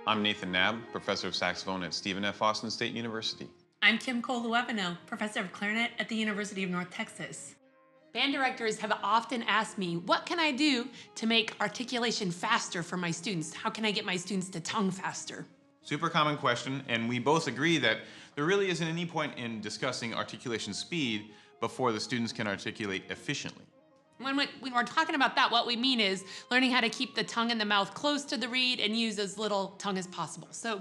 I'm Nathan Knabb, professor of saxophone at Stephen F. Austin State University. I'm Kim Cole-Luevano, professor of clarinet at the University of North Texas. Band directors have often asked me, what can I do to make articulation faster for my students? How can I get my students to tongue faster? Super common question, and we both agree that there really isn't any point in discussing articulation speed before the students can articulate efficiently. When we're talking about that, what we mean is learning how to keep the tongue and the mouth close to the reed and use as little tongue as possible. So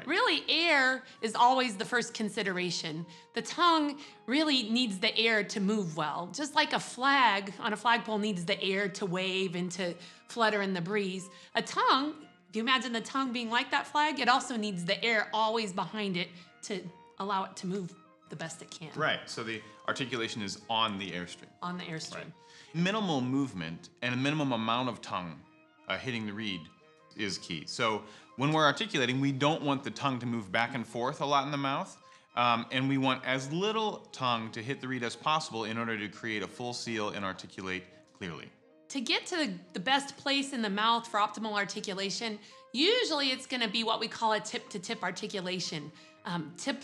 really, air is always the first consideration. The tongue really needs the air to move well. Just like a flag on a flagpole needs the air to wave and to flutter in the breeze. A tongue, if you imagine the tongue being like that flag, it also needs the air always behind it to allow it to move the best it can. Right, so the articulation is on the airstream. On the airstream. Right. Minimal movement and a minimum amount of tongue hitting the reed is key. So when we're articulating, we don't want the tongue to move back and forth a lot in the mouth, and we want as little tongue to hit the reed as possible in order to create a full seal and articulate clearly. To get to the best place in the mouth for optimal articulation, usually it's going to be what we call a tip-to-tip articulation.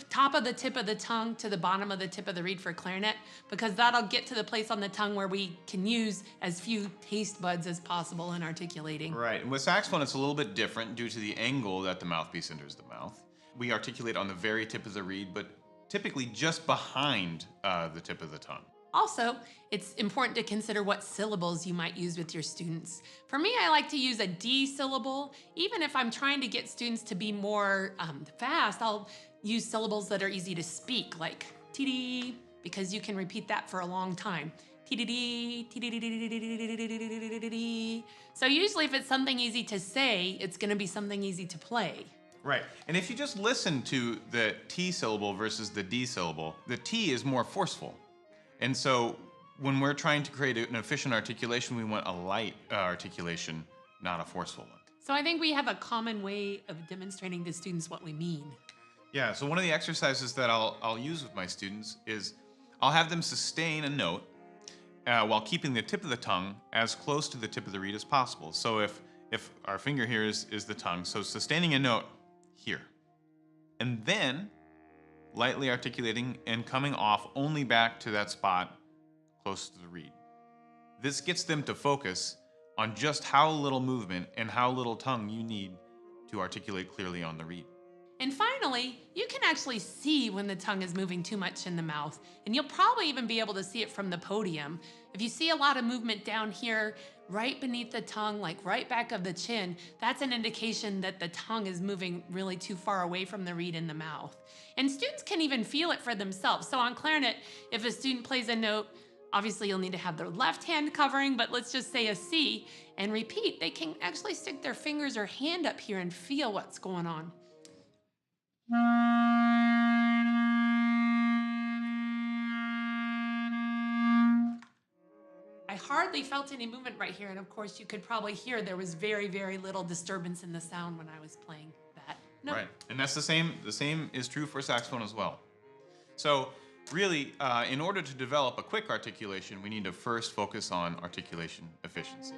Top of the tip of the tongue to the bottom of the tip of the reed for clarinet, because that'll get to the place on the tongue where we can use as few taste buds as possible in articulating. Right, and with saxophone it's a little bit different due to the angle that the mouthpiece enters the mouth. We articulate on the very tip of the reed, but typically just behind the tip of the tongue. Also, it's important to consider what syllables you might use with your students. For me, I like to use a D syllable. Even if I'm trying to get students to be more fast, I'll use syllables that are easy to speak, like TD, because you can repeat that for a long time. TDD, TDD. So usually if it's something easy to say, it's gonna be something easy to play. Right, and if you just listen to the T syllable versus the D syllable, the T is more forceful. And so when we're trying to create an efficient articulation, we want a light articulation, not a forceful one. So I think we have a common way of demonstrating to students what we mean. Yeah, so one of the exercises that I'll use with my students is I'll have them sustain a note while keeping the tip of the tongue as close to the tip of the reed as possible. So if our finger here is the tongue, so sustaining a note here. And then lightly articulating and coming off only back to that spot close to the reed. This gets them to focus on just how little movement and how little tongue you need to articulate clearly on the reed. And finally, you can actually see when the tongue is moving too much in the mouth, and you'll probably even be able to see it from the podium. If you see a lot of movement down here, right beneath the tongue, like right back of the chin, that's an indication that the tongue is moving really too far away from the reed in the mouth. And students can even feel it for themselves. So on clarinet, if a student plays a note, obviously you'll need to have their left hand covering, but let's just say a C, and repeat, they can actually stick their fingers or hand up here and feel what's going on. I hardly felt any movement right here, and of course you could probably hear there was very, very little disturbance in the sound when I was playing that. No. Right, and that's the same is true for saxophone as well. So really, in order to develop a quick articulation, we need to first focus on articulation efficiency.